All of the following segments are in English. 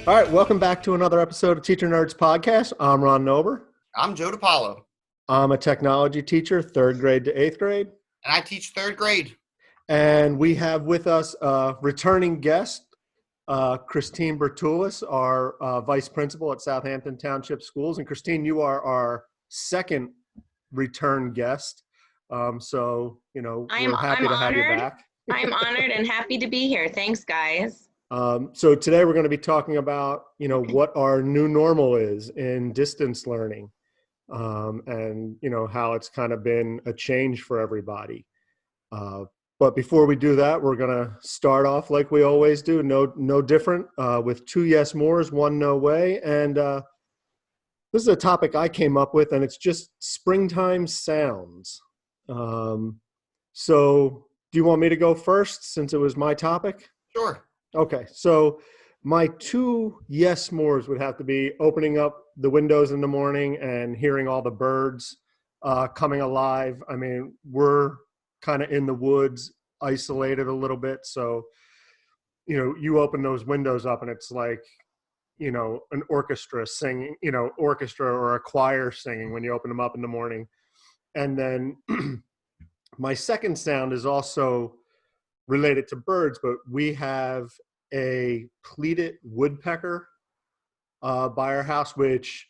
All right, welcome back to another episode of Teacher Nerds Podcast. I'm Ron Nober. I'm Joe DiPaolo. I'm a technology teacher, 3rd grade to 8th grade. And I teach 3rd grade. And we have with us a returning guest, Kristine Bertulis, our vice principal at Southampton Township Schools. And Kristine, you are our second return guest. So, we're happy to have you back. I'm honored and happy to be here. Thanks, guys. So today we're going to be talking about, what our new normal is in distance learning, and, how it's kind of been a change for everybody. But before we do that, we're going to start off like we always do, no different, with 2 yes mores, 1 no way. And this is a topic I came up with, and it's just springtime sounds. So do you want me to go first since it was my topic? Sure. Okay, so my 2 yes mores would have to be opening up the windows in the morning and hearing all the birds coming alive. I mean, we're kind of in the woods, isolated a little bit. So, you open those windows up and it's like, an orchestra singing, orchestra or a choir singing when you open them up in the morning. And then my second sound is also related to birds, but we have a pleated woodpecker by our house, which,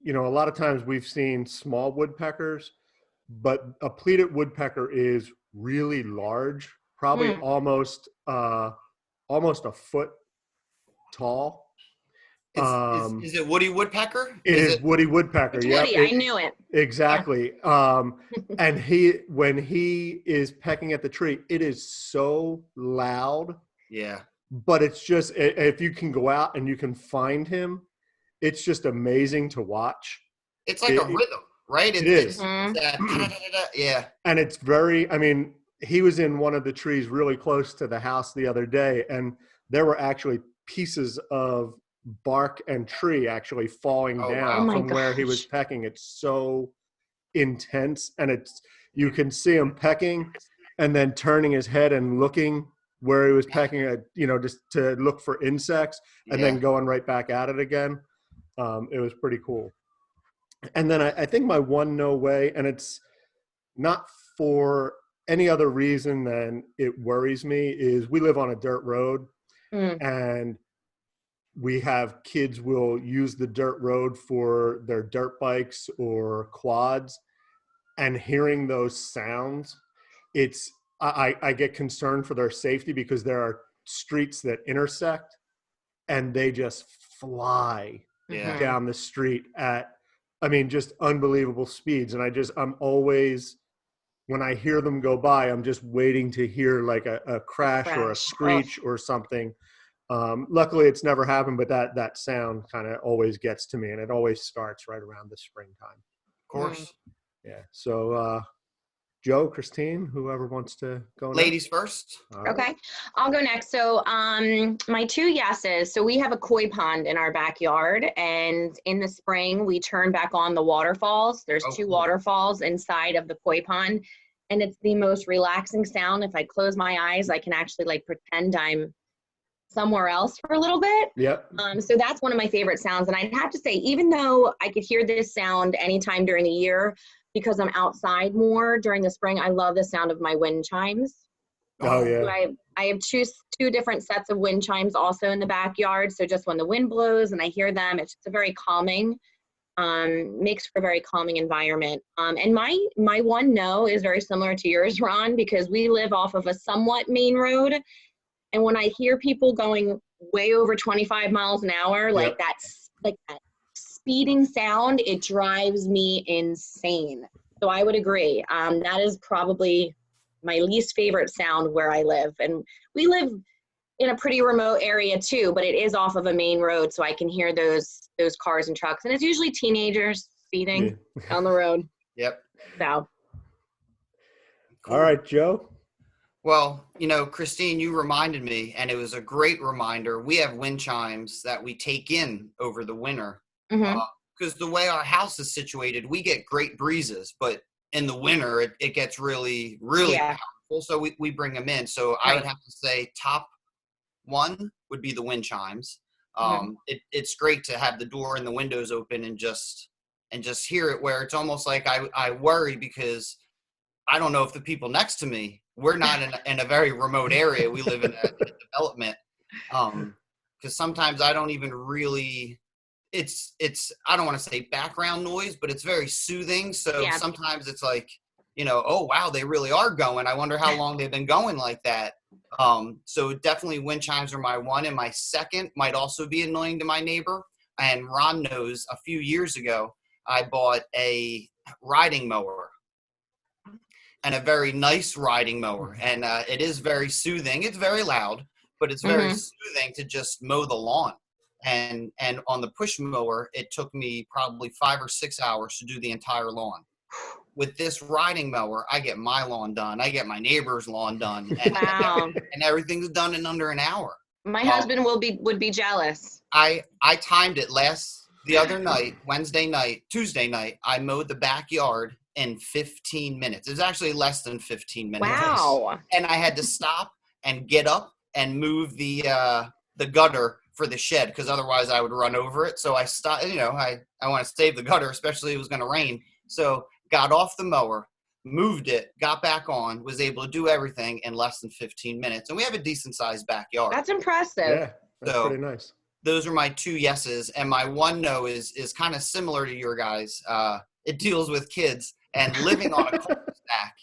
a lot of times we've seen small woodpeckers, but a pleated woodpecker is really large, probably almost a foot tall. Is it Woody Woodpecker? It is Woody Woodpecker. It's Yep. Woody. I knew it. Exactly. And when he is pecking at the tree, it is so loud. Yeah. But it's just, if you can go out and you can find him, it's just amazing to watch. It's like a rhythm, right? It is. Yeah. And it's he was in one of the trees really close to the house the other day, and there were actually pieces of bark and tree actually falling down from where he was pecking. It's so intense, and you can see him pecking and then turning his head and looking where he was pecking at, just to look for insects and then going right back at it again. It was pretty cool. And then I think my 1 no way, and it's not for any other reason than it worries me, is we live on a dirt road and we have kids will use the dirt road for their dirt bikes or quads, and hearing those sounds, I get concerned for their safety because there are streets that intersect and they just fly down the street at, just unbelievable speeds. And I'm always, when I hear them go by, I'm just waiting to hear like a crash or a screech or something. Luckily it's never happened, but that sound kind of always gets to me, and it always starts right around the springtime. Of course. Yeah. So, Joe, Kristine, whoever wants to go next. Ladies first. Okay, I'll go next. So my 2 yeses. So we have a koi pond in our backyard, and in the spring we turn back on the waterfalls. There's 2 waterfalls inside of the koi pond, and it's the most relaxing sound. If I close my eyes, I can actually pretend I'm somewhere else for a little bit. Yep. So that's one of my favorite sounds. And I'd have to say, even though I could hear this sound anytime during the year, because I'm outside more during the spring, I love the sound of my wind chimes. Oh yeah. So I have two different sets of wind chimes also in the backyard. So just when the wind blows and I hear them, it's just a very calming, makes for a very calming environment. And my 1 no is very similar to yours, Ron, because we live off of a somewhat main road. And when I hear people going way over 25 miles an hour, like that speeding sound, it drives me insane. So I would agree. That is probably my least favorite sound where I live. And we live in a pretty remote area too, but it is off of a main road, so I can hear those cars and trucks. And it's usually teenagers speeding down the road. Yep. So. Cool. All right, Joe. Well, Kristine, you reminded me, and it was a great reminder. We have wind chimes that we take in over the winter. Because the way our house is situated, we get great breezes, but in the winter, it gets really, really powerful. So we bring them in. So I would have to say top 1 would be the wind chimes. It's great to have the door and the windows open and just hear it, where it's almost like I worry because I don't know if the people next to me, we're not in a very remote area. We live in a development. Because sometimes I don't even really, it's I don't want to say background noise, but it's very soothing. So sometimes it's like, oh wow, they really are going. I wonder how long they've been going like that. So definitely wind chimes are my one, and my second might also be annoying to my neighbor. And Ron knows, a few years ago, I bought a riding mower, and a very nice riding mower. And it is very soothing. It's very loud, but it's very soothing to just mow the lawn. And on the push mower, it took me probably 5 or 6 hours to do the entire lawn. With this riding mower, I get my lawn done. I get my neighbor's lawn done. And, and everything's done in under an hour. My husband would be jealous. I timed it the other night, Tuesday night, I mowed the backyard in 15 minutes. It was actually less than 15 minutes. Wow. And I had to stop and get up and move the gutter for the shed, because otherwise I would run over it. So I stopped, I want to save the gutter, especially if it was going to rain. So got off the mower, moved it, got back on, was able to do everything in less than 15 minutes. And we have a decent sized backyard. That's impressive. Yeah, that's pretty nice. Those are my 2 yeses. And my one no is kind of similar to your guys. It deals with kids and living on a cul-de-sac.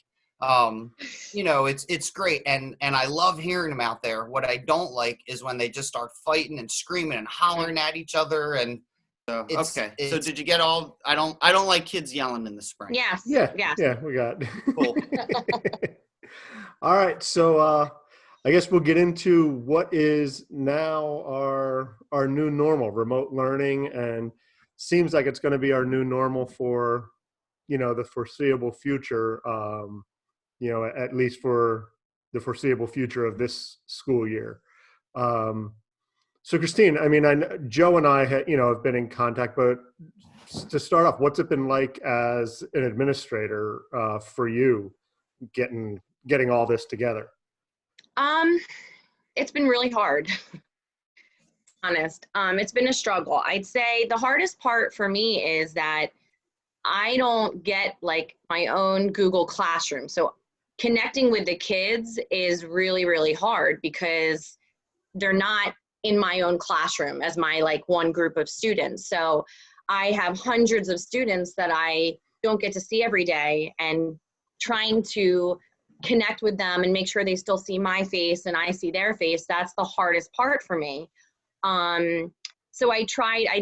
It's great. And I love hearing them out there. What I don't like is when they just start fighting and screaming and hollering at each other. And so did you get all, I don't like kids yelling in the spring. Yes. Yeah. We got. Cool. All right. So, I guess we'll get into what is now our new normal, remote learning, and seems like it's going to be our new normal for, the foreseeable future, at least for the foreseeable future of this school year. So Kristine, I know Joe and I have been in contact, but to start off, what's it been like as an administrator for you getting all this together? It's been really hard. Honest. It's been a struggle. I'd say the hardest part for me is that I don't get like my own Google Classroom. So connecting with the kids is really, really hard because they're not in my own classroom as my one group of students. So I have hundreds of students that I don't get to see every day, and trying to connect with them and make sure they still see my face and I see their face, that's the hardest part for me. So I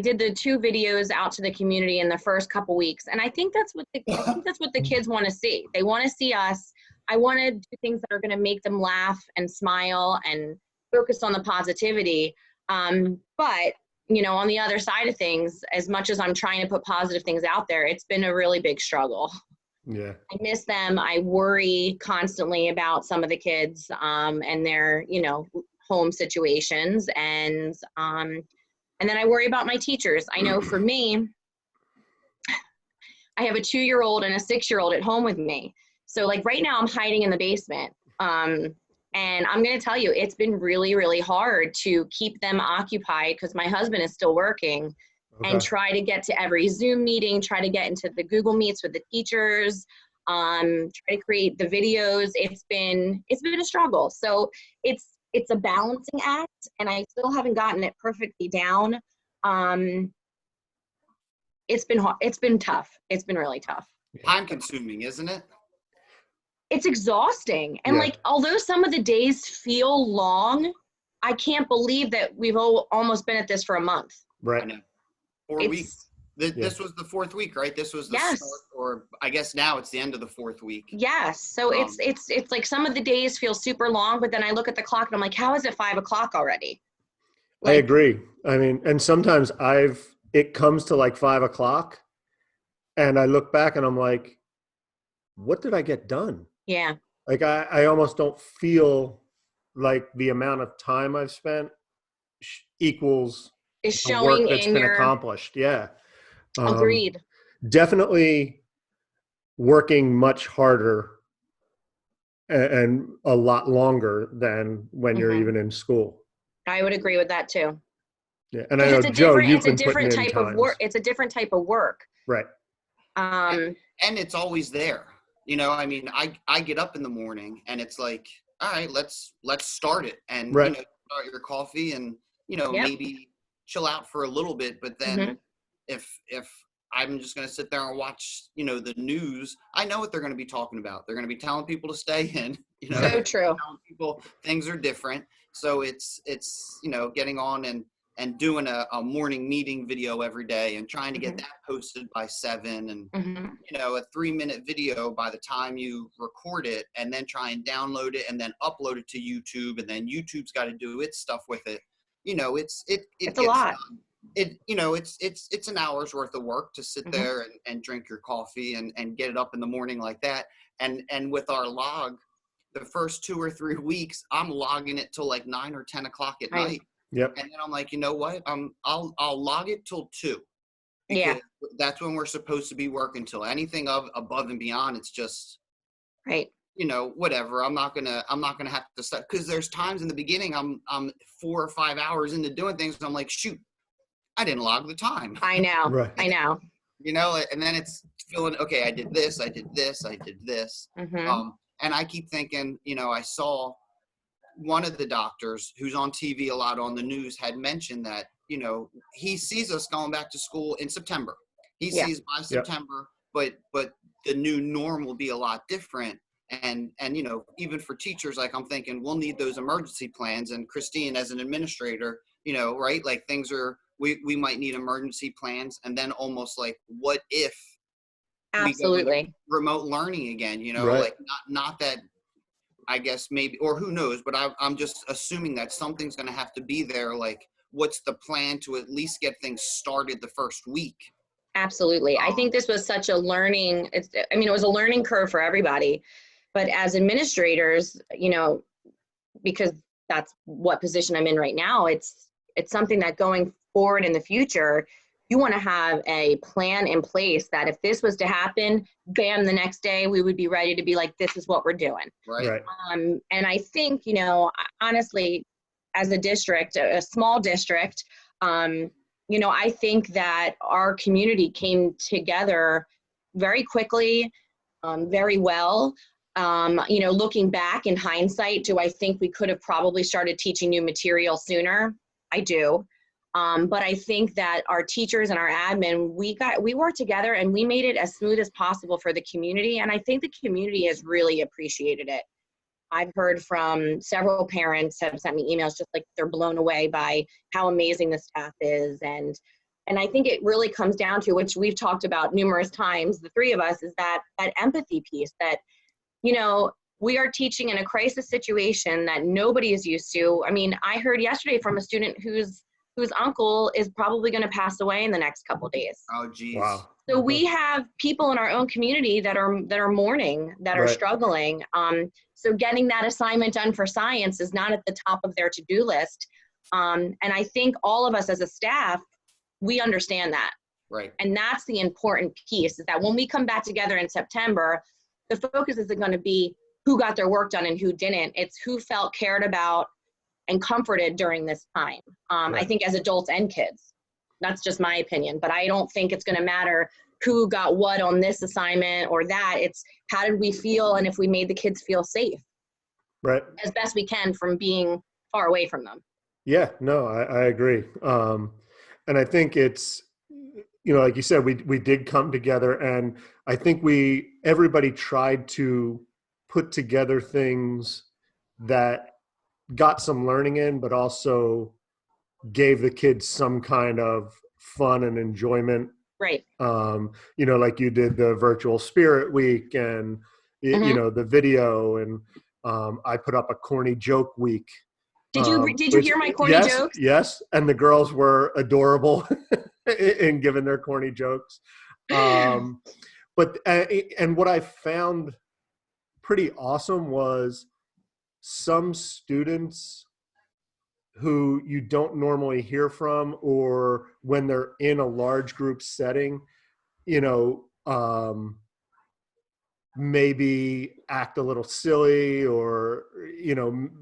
did the 2 videos out to the community in the first couple weeks, and I think that's what the kids want to see. They want to see us. I want to do things that are going to make them laugh and smile and focus on the positivity. But on the other side of things, as much as I'm trying to put positive things out there, it's been a really big struggle. Yeah. I miss them. I worry constantly about some of the kids and their, home situations. And then I worry about my teachers. I know for me, I have a 2-year-old and a 6-year-old at home with me. So right now I'm hiding in the basement. And I'm going to tell you, it's been really, really hard to keep them occupied because my husband is still working. Okay. And try to get to every Zoom meeting, try to get into the Google Meets with the teachers, try to create the videos. It's been a struggle. So it's a balancing act, and I still haven't gotten it perfectly down. It's been hard. It's been tough. It's been really tough. Time consuming, isn't it? It's exhausting. And although some of the days feel long, I can't believe that we've almost been at this for a month. Right. I know. 4 weeks. This was the 4th week, right? This was the start, or I guess now it's the end of the 4th week. Yes. So it's like some of the days feel super long, but then I look at the clock and I'm like, how is it 5 o'clock already? I agree. And sometimes it comes to 5 o'clock and I look back and I'm like, what did I get done? Yeah. I almost don't feel like the amount of time I've spent equals is showing work that's been accomplished. Yeah. Agreed. Definitely working much harder and a lot longer than when you're even in school. I would agree with that too. Yeah, and I know Joe, you've been putting in times. It's a different type of work. Right. And it's always there. You know, I mean, I get up in the morning and it's like, all right, let's start it. And, you know, start your coffee and, you know, maybe chill out for a little bit. But then if I'm just going to sit there and watch, you know, the news, I know what they're going to be talking about. They're going to be telling people to stay in, you know, so true. Telling people things are different. So it's, you know, getting on and doing a morning meeting video every day and trying to get that posted by 7 and, you know, a 3-minute video by the time you record it and then try and download it and then upload it to YouTube and then YouTube's got to do its stuff with it. You know, it's a lot. Done. It, you know, it's an hour's worth of work to sit there and drink your coffee and get it up in the morning like that. And with our log, the first 2 or 3 weeks, I'm logging it till like 9 or 10 o'clock at night. Yep. And then I'm like, you know what? I'll log it till 2. Because that's when we're supposed to be working till. Anything above and beyond, it's just you know, whatever. I'm not gonna have to start, because there's times in the beginning I'm 4 or 5 hours into doing things and I'm like, shoot, I didn't log the time. I know. Right. I know. You know, and then it's feeling, okay, I did this. And I keep thinking, you know, I saw one of the doctors who's on TV a lot on the news had mentioned that, you know, he sees us going back to school in September. He sees by September, but the new norm will be a lot different. And, you know, even for teachers, like I'm thinking we'll need those emergency plans. And Kristine, as an administrator, you know, right, like things are, we might need emergency plans. And then almost like, what if absolutely remote learning again, you know, like not that, I guess maybe, or who knows, but I'm just assuming that something's going to have to be there. Like, what's the plan to at least get things started the first week? Absolutely. I think this was such a learning, it was a learning curve for everybody, but as administrators, you know, because that's what position I'm in right now, it's something that going forward in the future, you want to have a plan in place that if this was to happen, bam, the next day we would be ready to be like, this is what we're doing. Right. And I think, you know, honestly, as a district, a small district, you know, I think that our community came together very quickly, very well. You know, looking back in hindsight, do I think we could have probably started teaching new material sooner? I do. But I think that our teachers and our admin, we worked together and we made it as smooth as possible for the community. And I think the community has really appreciated it. I've heard from several parents have sent me emails just like they're blown away by how amazing the staff is. And I think it really comes down to, which we've talked about numerous times, the three of us, is that empathy piece that, you know, we are teaching in a crisis situation that nobody is used to. I mean, I heard yesterday from a student whose uncle is probably going to pass away in the next couple of days. Oh, geez. Wow. So we have people in our own community that are mourning, that are struggling. So getting that assignment done for science is not at the top of their to-do list. And I think all of us as a staff, we understand that. Right. And that's the important piece, is that when we come back together in September, the focus isn't going to be who got their work done and who didn't. It's who felt cared about and comforted during this time. I think as adults and kids, that's just my opinion, but I don't think it's going to matter who got what on this assignment or that. It's how did we feel, and if we made the kids feel safe as best we can from being far away from them. Yeah, no, I agree. And I think it's, you know, like you said, we did come together, and I think everybody tried to put together things that got some learning in, but also gave the kids some kind of fun and enjoyment. Right. You know, like you did the virtual spirit week and, you know, the video, and I put up a corny joke week. Did you hear my corny jokes? Yes. And the girls were adorable in giving their corny jokes. But what I found pretty awesome was some students who you don't normally hear from, or when they're in a large group setting, you know, maybe act a little silly or,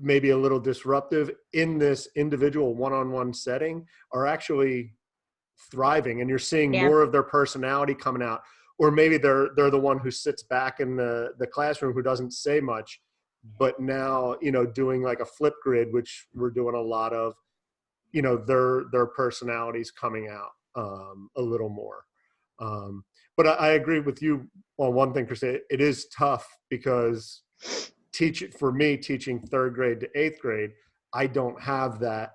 maybe a little disruptive in this individual one-on-one setting are actually thriving, and you're seeing more of their personality coming out. Or maybe they're the one who sits back in the classroom who doesn't say much, but now, doing like a flip grid, which we're doing a lot of, their personalities coming out a little more. But I agree with you on one thing, Kristine. It is tough because for me, teaching 3rd grade to 8th grade, I don't have that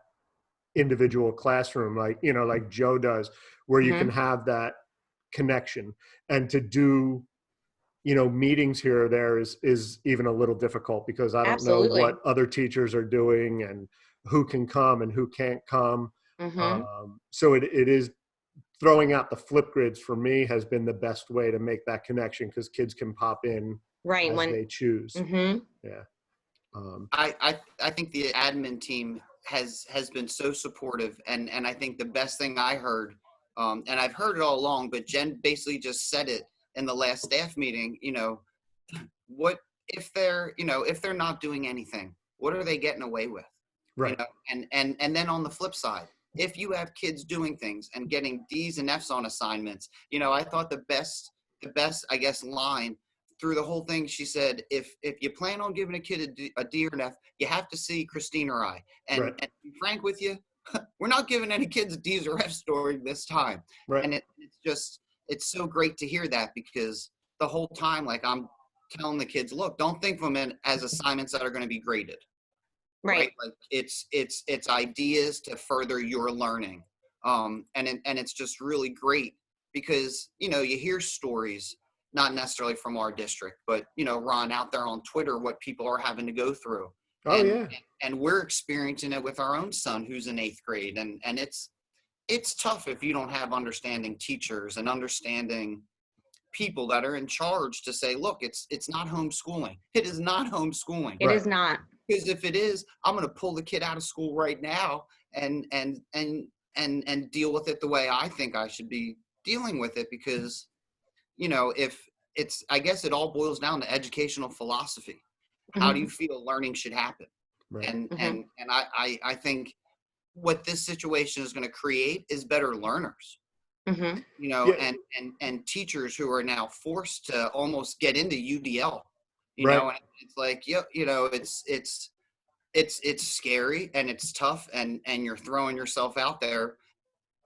individual classroom like Joe does, where you can have that connection. And to do, meetings here or there is even a little difficult because I don't know what other teachers are doing and who can come and who can't come. So it is throwing out the flip grids for me has been the best way to make that connection, because kids can pop in as they choose. Yeah. I think the admin team has been so supportive, and I think the best thing I heard, and I've heard it all along, but Jen basically just said it in the last staff meeting, what if they're not doing anything, what are they getting away with? Right. And then on the flip side, if you have kids doing things and getting D's and F's on assignments, I thought the best, I guess, line through the whole thing, she said, if you plan on giving a kid a D or an F, you have to see Kristine or I. And, and to be frank with you, we're not giving any kids D's or F's during this time. Right. And it's so great to hear that, because the whole time, like, I'm telling the kids, look, don't think of them as assignments that are going to be graded. Right. Like it's ideas to further your learning. And it's just really great because, you hear stories, not necessarily from our district, but, Ron, out there on Twitter, what people are having to go through. And we're experiencing it with our own son, who's in 8th grade. And it's tough if you don't have understanding teachers and understanding people that are in charge to say, look, it's not homeschooling. It is not homeschooling. It is not. Because if it is, I'm going to pull the kid out of school right now and deal with it the way I think I should be dealing with it. Because, if it's, I guess it all boils down to educational philosophy. How do you feel learning should happen? Right. And I think what this situation is going to create is better learners. And teachers who are now forced to almost get into UDL. And it's like, it's scary and it's tough and you're throwing yourself out there,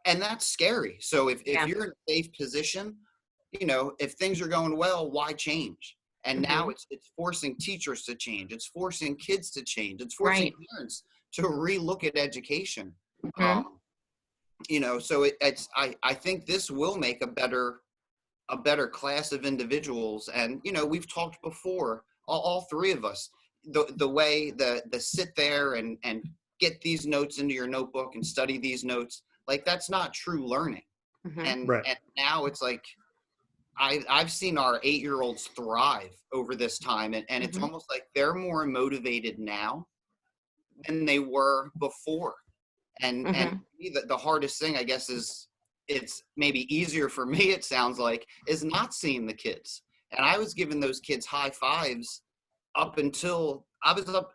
and that's scary. So if you're in a safe position, if things are going well, why change? And now it's forcing teachers to change. It's forcing kids to change. It's forcing parents to relook at education. So I think this will make a better class of individuals. And, we've talked before, all three of us, the way the sit there and get these notes into your notebook and study these notes, like, that's not true learning. And now it's like, I've seen our 8-year-olds thrive over this time. And it's almost like they're more motivated now than they were before. And the hardest thing, I guess, is it's maybe easier for me, it sounds like, is not seeing the kids. And I was giving those kids high fives up until I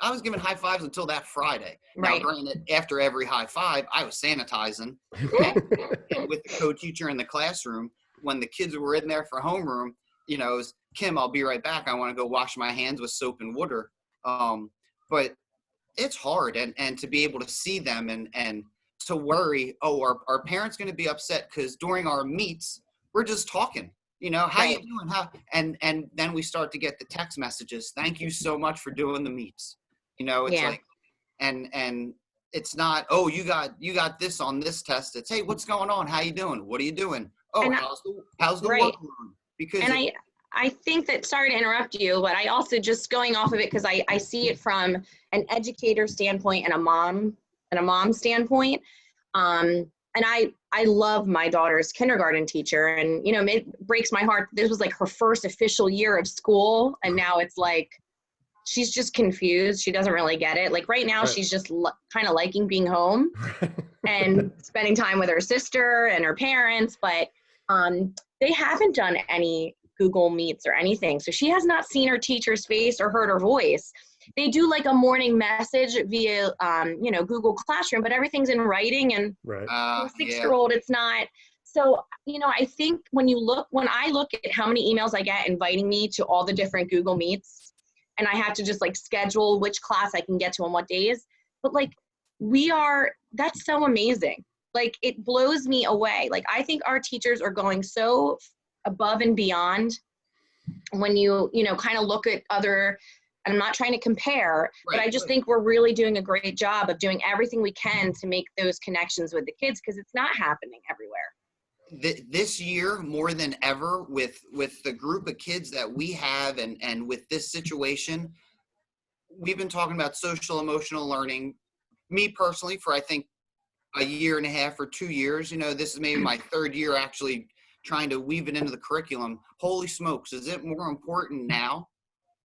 was giving high fives until that Friday. Right. Now, granted, after every high five, I was sanitizing and with the co-teacher in the classroom. When the kids were in there for homeroom, it was, Kim, I'll be right back. I want to go wash my hands with soap and water. But it's hard, and to be able to see them and to worry, our parents going to be upset because during our meets, we're just talking. How you doing? And then we start to get the text messages. Thank you so much for doing the meets. It's like, and it's not, you got this on this test. It's, hey, what's going on? How you doing? What are you doing? How's the workload? Because I think that, sorry to interrupt you, but I also, just going off of it, because I see it from an educator standpoint and a mom standpoint. And I love my daughter's kindergarten teacher, and, it breaks my heart. This was like her first official year of school. And now it's like, she's just confused. She doesn't really get it. Like right now, she's just kind of liking being home and spending time with her sister and her parents, but they haven't done any Google Meets or anything. So she has not seen her teacher's face or heard her voice. They do like a morning message via, Google Classroom, but everything's in writing, and Right. a 6-year-old, it's not. So, I think when I look at how many emails I get inviting me to all the different Google Meets, and I have to just like schedule which class I can get to on what days, but like that's so amazing. Like, it blows me away. Like, I think our teachers are going so above and beyond when you kind of look at other, and I'm not trying to compare, but I just think we're really doing a great job of doing everything we can to make those connections with the kids, because it's not happening everywhere. This year, more than ever, with the group of kids that we have, and with this situation, we've been talking about social emotional learning. Me personally, for I think a year and a half or 2 years, this is maybe my third year actually trying to weave it into the curriculum. Holy smokes, is it more important now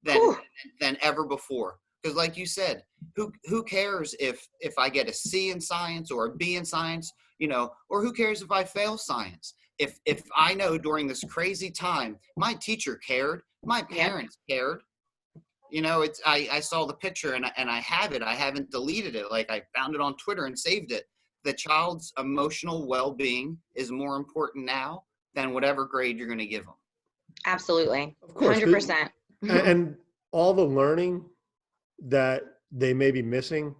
than ever before? Because like you said, who cares if I get a C in science or a B in science, or who cares if I fail science? If I know during this crazy time, my teacher cared, my parents cared, I saw the picture and I have it. I haven't deleted it. Like, I found it on Twitter and saved it. The child's emotional well-being is more important now than whatever grade you're going to give them. Absolutely. Of course. 100%. And all the learning that they may be missing,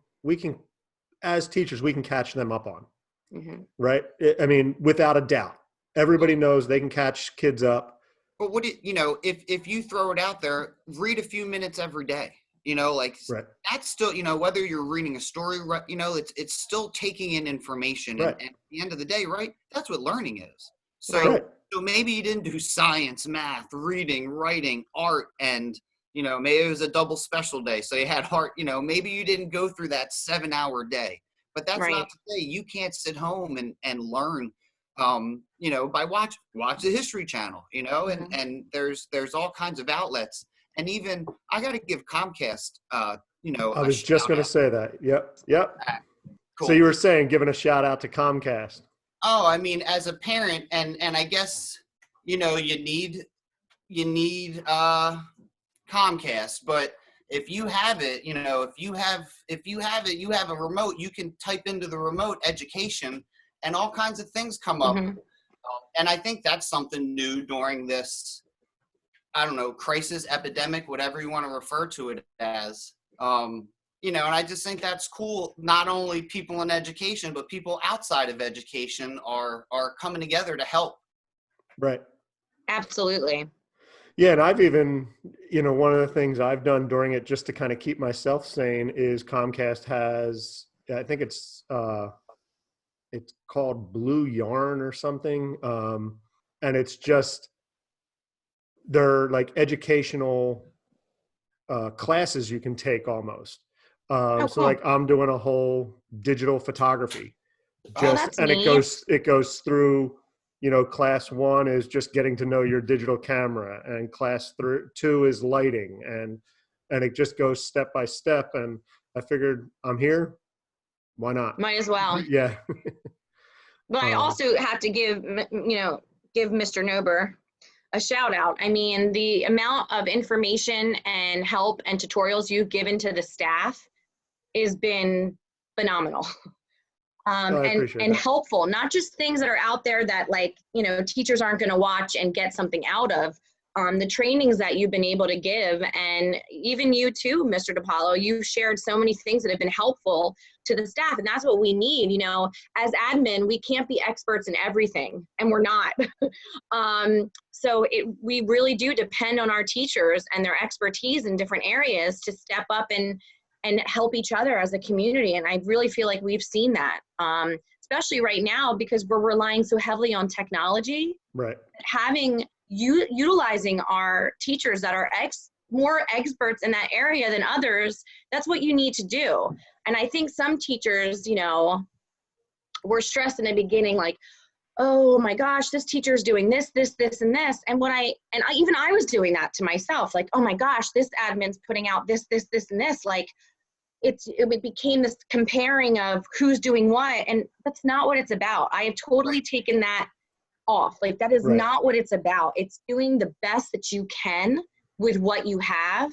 as teachers, we can catch them up on, right? I mean, without a doubt, everybody knows they can catch kids up. But if you throw it out there, read a few minutes every day, that's still, whether you're reading a story, it's still taking in information. Right. And at the end of the day, right, that's what learning is. So maybe you didn't do science, math, reading, writing, art, and, maybe it was a double special day. So you had art, maybe you didn't go through that 7-hour day, but that's not to say you can't sit home and learn, by watch the History Channel, and there's all kinds of outlets. And even I got to give Comcast, I was just going to say that. Yep. Cool. So you were saying, giving a shout out to Comcast. Oh, I mean, as a parent, and I guess, you need Comcast, but if you have it, if you have it, you have a remote, you can type into the remote education and all kinds of things come up. And I think that's something new during this, I don't know, crisis, epidemic, whatever you want to refer to it as. And I just think that's cool. Not only people in education, but people outside of education are coming together to help. Right. Absolutely. Yeah. And I've even, one of the things I've done during it just to kind of keep myself sane is Comcast has, I think it's called Blue Yarn or something. And it's just, they're like educational classes you can take almost. Cool. So like I'm doing a whole digital photography, that's and neat. it goes through, class 1 is just getting to know your digital camera, and class 2 is lighting, and it just goes step by step. And I figured, I'm here, why not? Might as well. Yeah. But I also have to give Mr. Nober a shout out. I mean, the amount of information and help and tutorials you've given to the staff has been phenomenal. And helpful, not just things that are out there that teachers aren't going to watch and get something out of. The trainings that you've been able to give, and even you too, Mr. DiPaolo, you've shared so many things that have been helpful to the staff, and that's what we need. As admin, we can't be experts in everything, and we're not. So we really do depend on our teachers and their expertise in different areas to step up and help each other as a community. And I really feel like we've seen that, especially right now, because we're relying so heavily on technology. Right. Utilizing our teachers that are more experts in that area than others, that's what you need to do. And I think some teachers, were stressed in the beginning, like, oh my gosh, this teacher's doing this, and this. And I was doing that to myself, like, oh my gosh, this admin's putting out this, and this. Like, it became this comparing of who's doing what, and that's not what it's about. I have totally taken that off. Like, that is Right. not what it's about. It's doing the best that you can with what you have,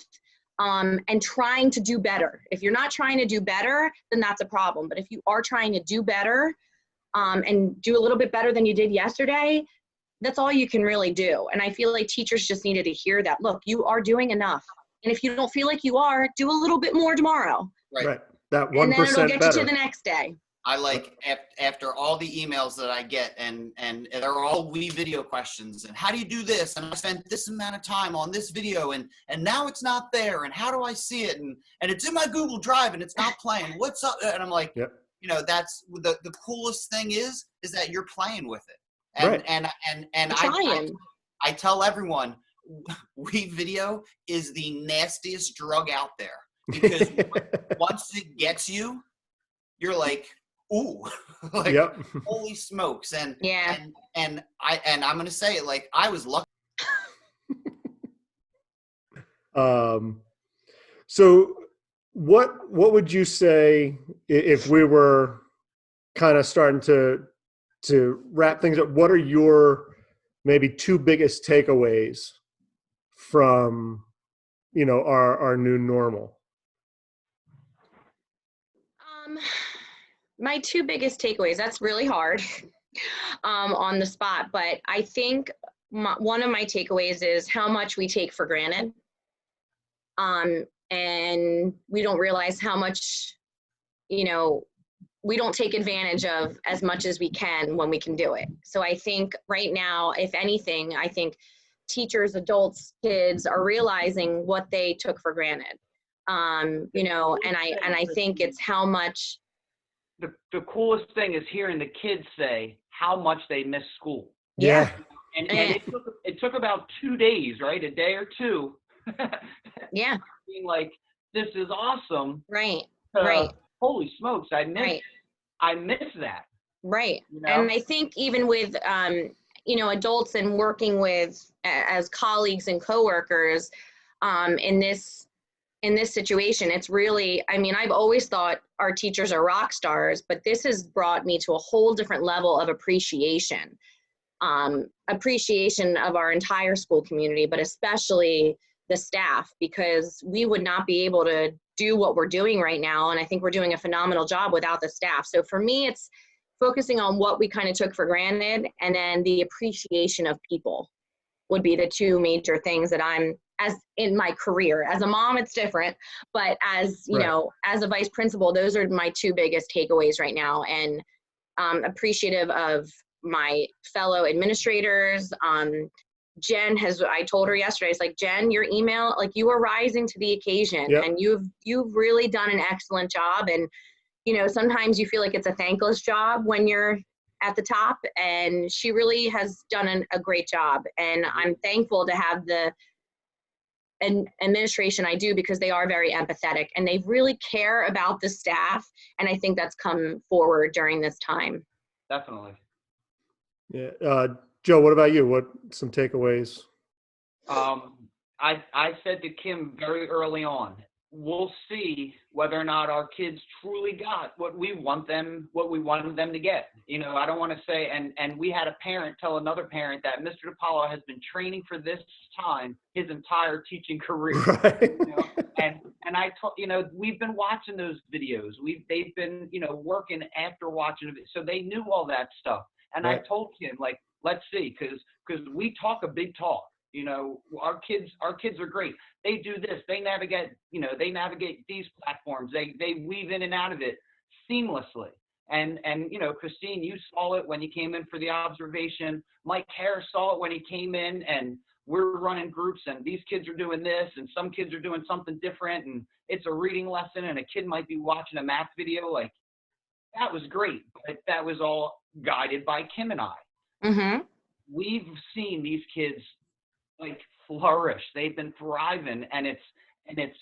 and trying to do better. If you're not trying to do better, then that's a problem. But if you are trying to do better, and do a little bit better than you did yesterday, that's all you can really do. And I feel like teachers just needed to hear that. Look, you are doing enough. And if you don't feel like you are, do a little bit more tomorrow. Right. That 1% and then it'll get better. you to the next day. I like after all the emails that I get, and they're all video questions, and how do you do this? And I spent this amount of time on this video, and now it's not there, and how do I see it? And it's in my Google Drive and it's not playing. What's up? And I'm like, yep. You know, that's the coolest thing is that you're playing with it. And right. and I tell everyone, video is the nastiest drug out there, because once it gets you, you're like, ooh, like, yep. Holy smokes. And yeah. And I'm going to say it, like, I was lucky. So what would you say if we were kind of starting to wrap things up? What are your maybe 2 biggest takeaways from, our new normal? My 2 biggest takeaways, that's really hard on the spot, but I think one of my takeaways is how much we take for granted. And we don't realize how much, we don't take advantage of as much as we can when we can do it. So I think right now, if anything, I think teachers, adults, kids are realizing what they took for granted. And I think it's how much. The coolest thing is hearing the kids say how much they miss school. Yeah. And it took about 2 days, right? A day or 2. Yeah. Being like, this is awesome. Right. Holy smokes, I miss that. Right. And I think even with, adults and working with as colleagues and coworkers, in this situation, it's really, I've always thought our teachers are rock stars, but this has brought me to a whole different level of appreciation of our entire school community, but especially the staff, because we would not be able to do what we're doing right now. And I think we're doing a phenomenal job without the staff. So for me, it's focusing on what we kind of took for granted, and then the appreciation of people would be the 2 major things that I'm, as in my career. As a mom, it's different, but as, as a vice principal, those are my 2 biggest takeaways right now. And appreciative of my fellow administrators. Jen I told her yesterday, it's like, Jen, your email, like, you are rising to the occasion. Yep. And you've really done an excellent job. And, sometimes you feel like it's a thankless job when you're at the top, and she really has done a great job. And I'm thankful to have the administration I do, because they are very empathetic and they really care about the staff. And I think that's come forward during this time. Definitely. Yeah. Joe, what about you? What some takeaways? I said to Kim very early on, we'll see whether or not our kids truly got what we wanted them to get. I don't want to say, and we had a parent tell another parent that Mr. DiPaolo has been training for this time his entire teaching career. Right. And I told, we've been watching those videos. They've been, working after watching it. So they knew all that stuff. And right. I told Kim, like, let's see, because we talk a big talk. Our kids are great. They do this. They navigate these platforms. They weave in and out of it seamlessly. And Kristine, you saw it when you came in for the observation. Mike Harris saw it when he came in, and we're running groups, and these kids are doing this, and some kids are doing something different, and it's a reading lesson, and a kid might be watching a math video. Like, that was great, but that was all guided by Kim and I. Mm-hmm. We've seen these kids like flourish. They've been thriving, and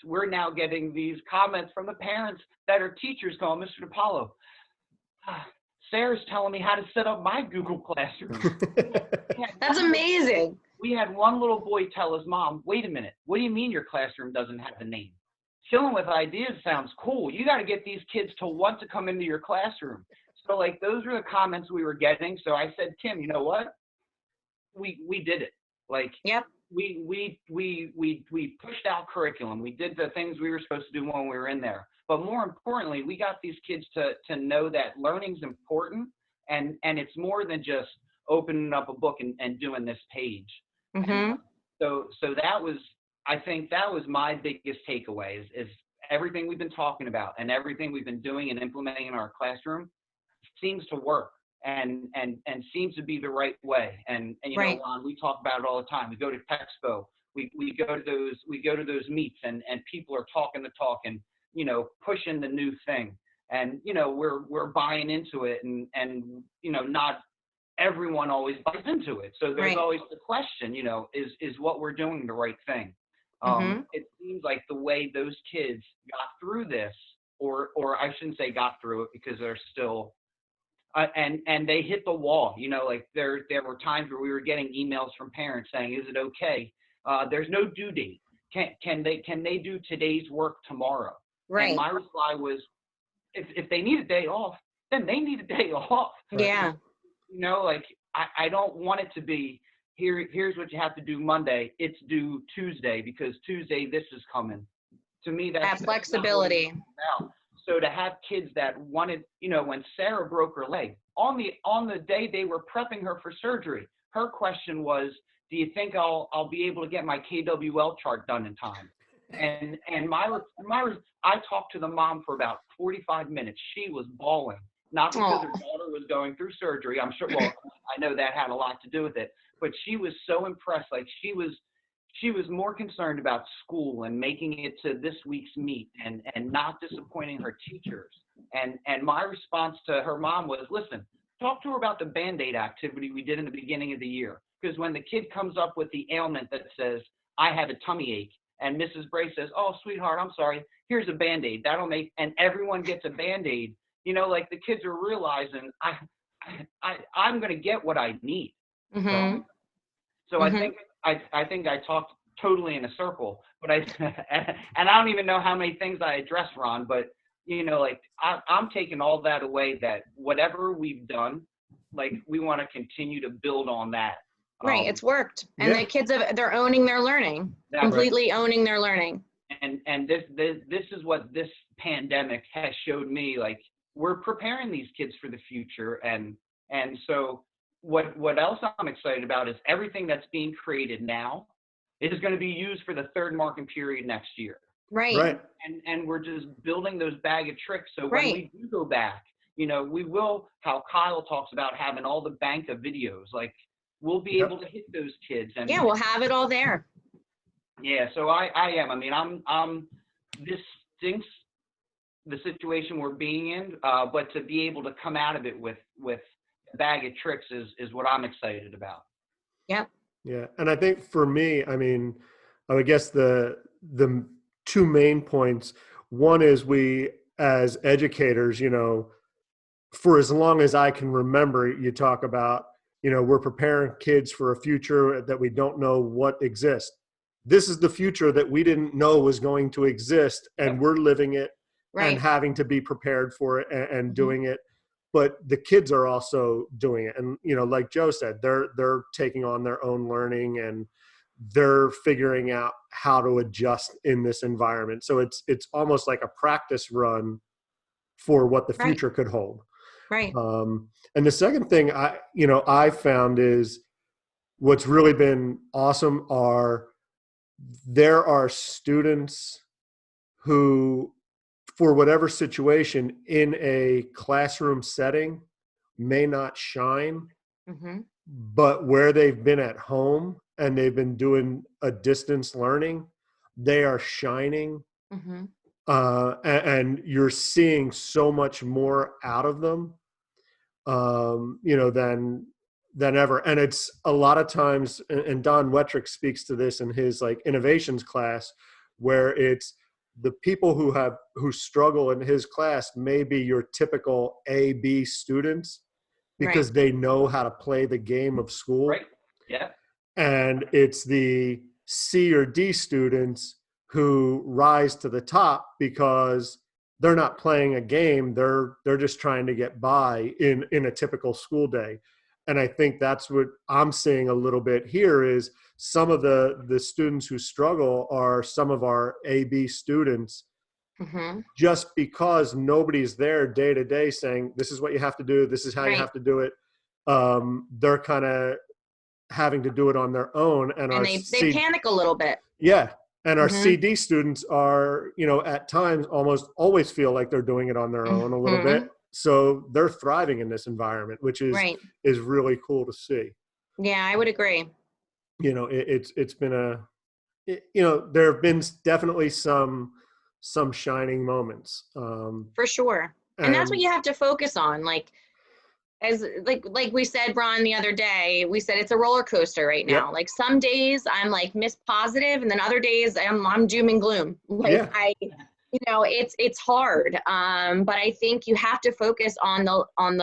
we're now getting these comments from the parents that are teachers going, Mr. DiPaolo, Sarah's telling me how to set up my Google Classroom. That's amazing. We had one little boy tell his mom, wait a minute, what do you mean your classroom doesn't have a name? Chilling with ideas sounds cool. You got to get these kids to want to come into your classroom. So, like, those were the comments we were getting. So I said, Kim, you know what? we did it. Like, yep. We pushed out curriculum. We did the things we were supposed to do when we were in there. But more importantly, we got these kids to know that learning's important, and it's more than just opening up a book and doing this page. Mm-hmm. So that was, I think that was my biggest takeaway is everything we've been talking about and everything we've been doing and implementing in our classroom seems to work and seems to be the right way. And you right. know, Ron, we talk about it all the time. We go to Texpo, we go to those meets and people are talking the talk and, you know, pushing the new thing. And, you know, we're buying into it and, you know, not everyone always buys into it. So there's right. always the question, you know, is what we're doing the right thing? Mm-hmm. It seems like the way those kids got through this, or I shouldn't say got through it because they're still, and they hit the wall, you know, like there were times where we were getting emails from parents saying, is it okay? There's no due date. Can they do today's work tomorrow? Right. And my reply was, if they need a day off, then they need a day off. Yeah. You know, like I don't want it to be here's what you have to do Monday. It's due Tuesday because Tuesday this is coming. To me, that's flexibility. So to have kids that wanted, you know, when Sarah broke her leg on the day they were prepping her for surgery, her question was, do you think I'll be able to get my KWL chart done in time? And I talked to the mom for about 45 minutes. She was bawling, not because her daughter was going through surgery. I'm sure, well, I know that had a lot to do with it, but she was so impressed. Like she was more concerned about school and making it to this week's meet and not disappointing her teachers. And my response to her mom was, listen, talk to her about the Band-Aid activity we did in the beginning of the year. Because when the kid comes up with the ailment that says, I have a tummy ache, and Mrs. Bray says, oh, sweetheart, I'm sorry, here's a Band-Aid. That'll make, and everyone gets a Band-Aid. You know, like the kids are realizing, I'm going to get what I need. Mm-hmm. So mm-hmm. I think I talked totally in a circle, but and I don't even know how many things I addressed, Ron, but you know, like I'm taking all that away, that whatever we've done, like we want to continue to build on that. Right. It's worked. And the kids they're owning their learning, completely owning their learning. And this is what this pandemic has showed me, like we're preparing these kids for the future. And so what else I'm excited about is everything that's being created now is going to be used for the third marking period next year. Right. And we're just building those bag of tricks. So when we do go back, you know, we will, how Kyle talks about having all the bank of videos, like we'll be able to hit those kids. And we'll have it all there. Yeah. So I am, I mean, I'm this stinks, the situation we're being in, but to be able to come out of it with a bag of tricks is what I'm excited about. Yep. Yeah. And I think for me, I mean, I guess the two main points, one is we as educators, you know, for as long as I can remember, you talk about, you know, we're preparing kids for a future that we don't know what exists. This is the future that we didn't know was going to exist, and we're living it and having to be prepared for it and doing it. But the kids are also doing it. And, you know, like Joe said, they're taking on their own learning and they're figuring out how to adjust in this environment. So it's almost like a practice run for what the future could hold. Right. And the second thing I found is what's really been awesome there are students who, for whatever situation in a classroom setting, may not shine, but where they've been at home and they've been doing a distance learning, they are shining. And you're seeing so much more out of them, you know, than ever. And it's a lot of times, and Don Wettrick speaks to this in his like innovations class, where it's the people who struggle in his class may be your typical A, B students because they know how to play the game of school. Right. Yeah. And it's the C or D students who rise to the top because they're not playing a game. They're just trying to get by in a typical school day. And I think that's what I'm seeing a little bit here is some of the students who struggle are some of our AB students, just because nobody's there day to day saying, this is what you have to do. This is how you have to do it. They're kind of having to do it on their own. And they panic a little bit. Yeah. And our CD students are, at times almost always feel like they're doing it on their own a little bit. So they're thriving in this environment, which is really cool to see. Yeah, I would agree. It's been there have been definitely some shining moments. For sure. And that's what you have to focus on. Like we said, Ron, the other day, we said it's a roller coaster right now. Like some days I'm like Miss Positive, and then other days I'm doom and gloom. It's hard. But I think you have to focus on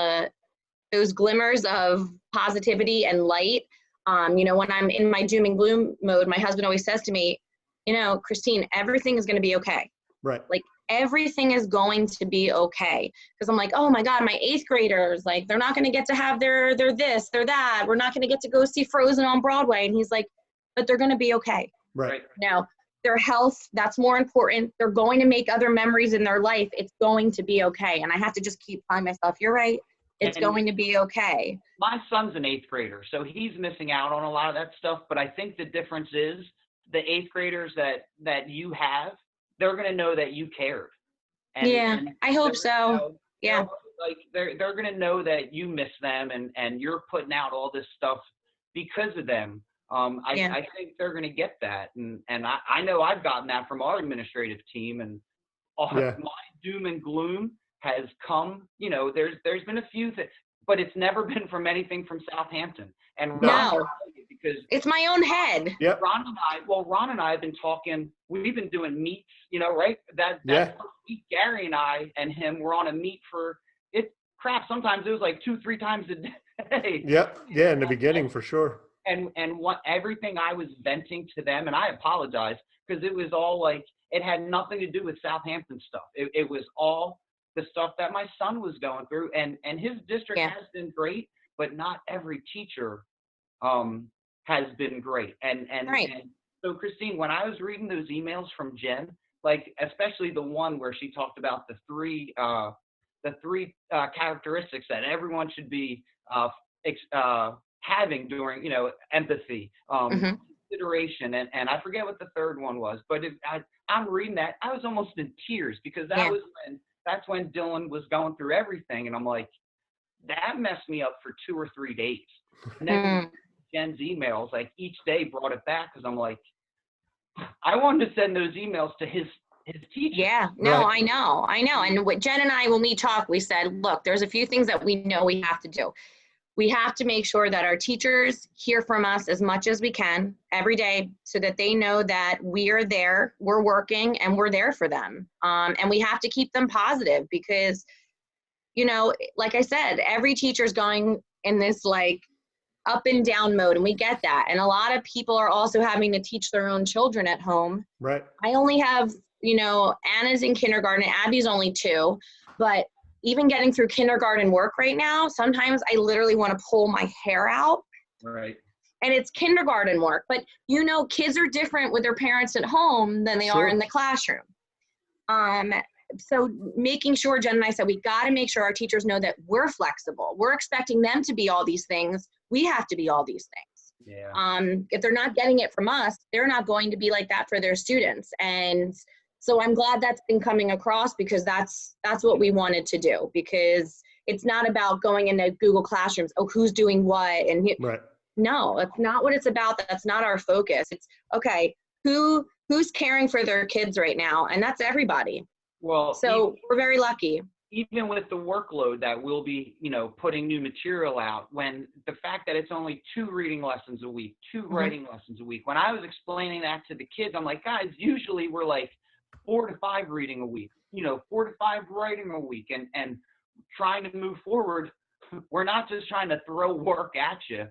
those glimmers of positivity and light. When I'm in my doom and gloom mode, my husband always says to me, Kristine, everything is going to be okay. Right. Like everything is going to be okay. Because I'm like, oh my God, my 8th graders, like they're not going to get to have their this, their that. We're not going to get to go see Frozen on Broadway. And he's like, but they're going to be okay. Right. Now, their health, that's more important. They're going to make other memories in their life. It's going to be okay. And I have to just keep telling myself, you're right. It's going to be okay. My son's an 8th grader, so he's missing out on a lot of that stuff. But I think the difference is the 8th graders that you have, they're going to know that you cared. And I hope so. Like they're going to know that you miss them and you're putting out all this stuff because of them. I think they're going to get that. And I know I've gotten that from our administrative team, and my doom and gloom has come, there's been a few things, but it's never been from anything from Southampton. And no, because it's my own head. Yep. Ron and I have been talking, we've been doing meets, right? That's week, Gary and I and him were on a meet for sometimes it was like 2-3 times a day. Yep. Yeah. In the beginning, for sure. And everything I was venting to them, and I apologize because it was all like, it had nothing to do with Southampton stuff. It was all the stuff that my son was going through, and his district has been great, but not every teacher has been great. And so Kristine, when I was reading those emails from Jen, like especially the one where she talked about the three characteristics that everyone should be having during, empathy, consideration, and I forget what the third one was, but I'm reading that, I was almost in tears because that's when Dylan was going through everything, and I'm like, that messed me up for 2 or 3 days. And then Jen's emails, like each day brought it back because I'm like, I wanted to send those emails to his teacher. Yeah, no, right. I know. And what Jen and I, when we talked, we said, look, there's a few things that we know we have to do. We have to make sure that our teachers hear from us as much as we can every day so that they know that we are there, we're working, and we're there for them. And we have to keep them positive because, like I said, every teacher's going in this like up and down mode, and we get that. And a lot of people are also having to teach their own children at home. Right. I only have, Anna's in kindergarten, Abby's only 2, but even getting through kindergarten work right now, sometimes I literally want to pull my hair out. Right. And it's kindergarten work, but kids are different with their parents at home than they are in the classroom. So making sure, Jen and I said, we got to make sure our teachers know that we're flexible. We're expecting them to be all these things. We have to be all these things. Yeah. If they're not getting it from us, they're not going to be like that for their students. And so I'm glad that's been coming across because that's what we wanted to do, because it's not about going into Google Classrooms. Oh, who's doing what? And right. No, that's not what it's about. That's not our focus. It's okay. Who's caring for their kids right now? And that's everybody. Well, so we're very lucky. Even with the workload that we'll be, putting new material out, when the fact that it's only 2 reading lessons a week, 2 writing lessons a week. When I was explaining that to the kids, I'm like, guys, usually we're like 4 to 5 reading a week, 4 to 5 writing a week, and trying to move forward. We're not just trying to throw work at you,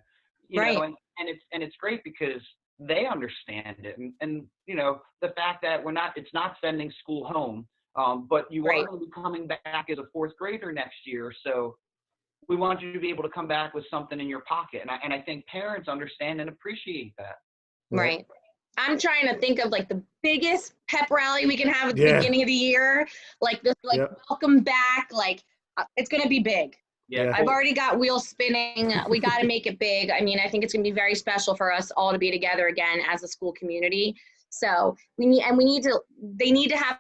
right. And it's great because they understand it. And the fact that it's not sending school home, but you are going to be coming back as a 4th grader next year. So we want you to be able to come back with something in your pocket. And I think parents understand and appreciate that. Right. I'm trying to think of like the biggest pep rally we can have at the beginning of the year. Like this, like welcome back. Like it's going to be big. Yeah. I've already got wheels spinning. We got to make it big. I mean, I think it's going to be very special for us all to be together again as a school community. So they need to have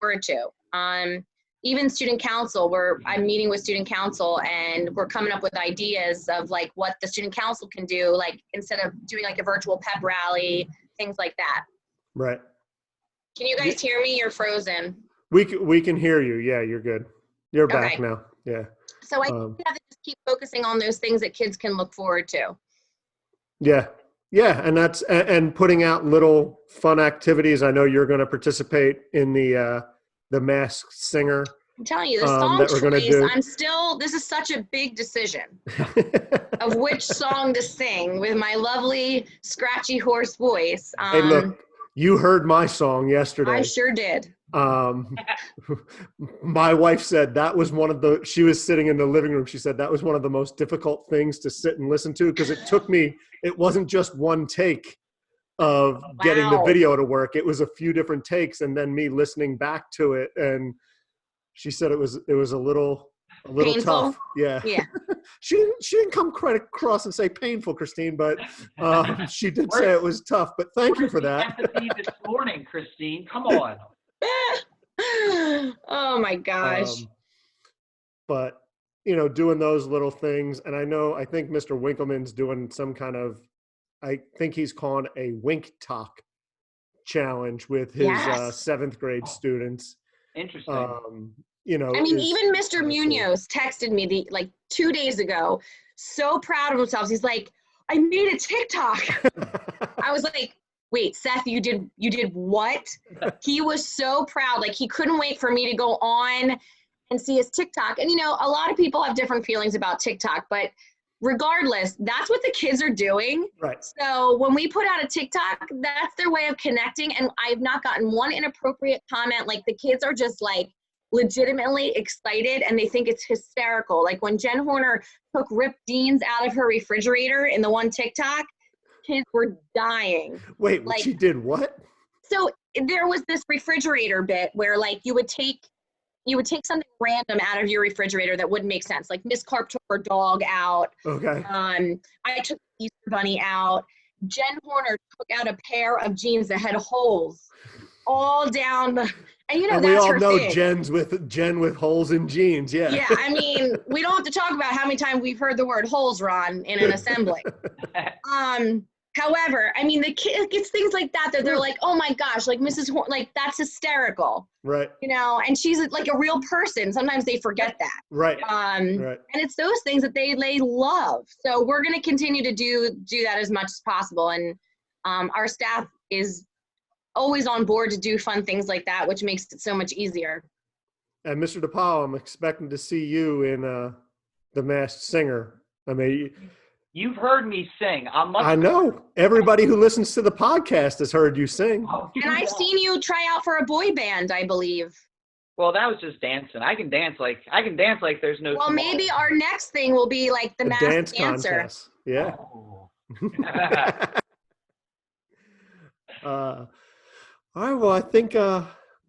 word to. Even student council, I'm meeting with student council and we're coming up with ideas of like what the student council can do, like instead of doing like a virtual pep rally, things like that. Right. Can you guys hear me? You're frozen. We can hear you. Yeah, you're good. You're back now. Yeah. So I think we have to just keep focusing on those things that kids can look forward to. Yeah. Yeah. And and putting out little fun activities. I know you're going to participate in the Masked Singer. I'm telling you, the song choice, this is such a big decision of which song to sing with my lovely, scratchy, hoarse voice. Hey, look, you heard my song yesterday. I sure did. My wife said she was sitting in the living room. She said that was one of the most difficult things to sit and listen to because it wasn't just one take of getting the video to work. It was a few different takes and then me listening back to it. And she said it was a little painful. Tough. Yeah. She didn't come quite across and say painful, Kristine, but she did say it was tough. But thank you for that. Empathy this morning, Kristine. Come on. Oh my gosh. But doing those little things, and I think Mr. Winkleman's doing some kind of, I think he's calling a Wink Talk challenge with his 7th grade students. Interesting. I mean, even Mr. Munoz texted me 2 days ago, so proud of himself. He's like, I made a TikTok. I was like, wait, Seth, you did what? He was so proud. Like, he couldn't wait for me to go on and see his TikTok. And, a lot of people have different feelings about TikTok, but regardless, that's what the kids are doing. Right. So when we put out a TikTok, that's their way of connecting. And I've not gotten one inappropriate comment. Like, the kids are just legitimately excited and they think it's hysterical. Like when Jen Horner took ripped jeans out of her refrigerator in the one TikTok, kids were dying. Wait, she did what? So there was this refrigerator bit where you would take something random out of your refrigerator that wouldn't make sense. Like Miss Carp took her dog out. Okay. I took the Easter Bunny out. Jen Horner took out a pair of jeans that had holes all down the, and and that's we all know thing. Jen with holes in jeans. Yeah. Yeah. I mean, we don't have to talk about how many times we've heard the word holes, Ron, in an assembly. However, I mean, the kid gets things like that they're like, oh my gosh, like Mrs. Horn, that's hysterical. Right. And she's like a real person. Sometimes they forget that. Right. And it's those things that they love. So we're going to continue to do that as much as possible. And our staff is always on board to do fun things like that, which makes it so much easier. And Mr. DePaul, I'm expecting to see you in The Masked Singer. I mean, you've heard me sing. I know. Everybody who listens to the podcast has heard you sing. And I've seen you try out for a boy band, I believe. Well, that was just dancing. I can dance like there's no Well, tomorrow. maybe our next thing will be like the Masked Dancer. Contest. Yeah. Oh. All right. Well, I think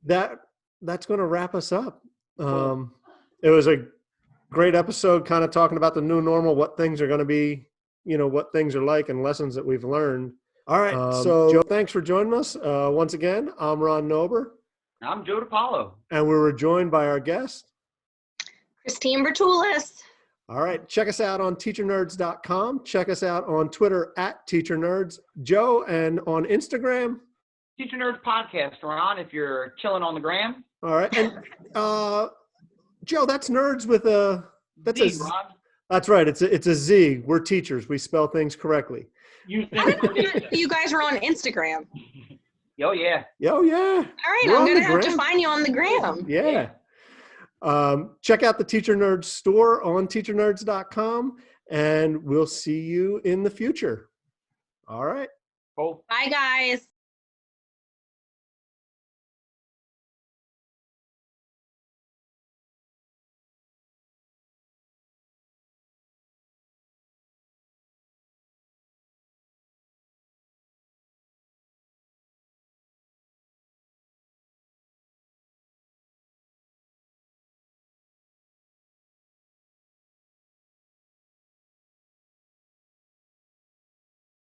that's going to wrap us up. It was a great episode, kind of talking about the new normal, what things are going to be, what things are like and lessons that we've learned. All right. So Joe, thanks for joining us. Once again, I'm Ron Nober. I'm Joe DePaulo. And we were joined by our guest, Kristine Bertulis. All right. Check us out on teachernerds.com. Check us out on Twitter @teachernerds. Joe, and on Instagram. Teacher Nerds Podcast, Ron, if you're chilling on the gram. All right. And Joe, that's nerds with Z, Ron. That's right. It's a Z. We're teachers. We spell things correctly. You guys were on Instagram. Oh, yeah. Oh, yeah. All right. I'm going to have to find you on the gram. Yeah. Check out the Teacher Nerds store on teachernerds.com, and we'll see you in the future. All right. Cool. Bye, guys.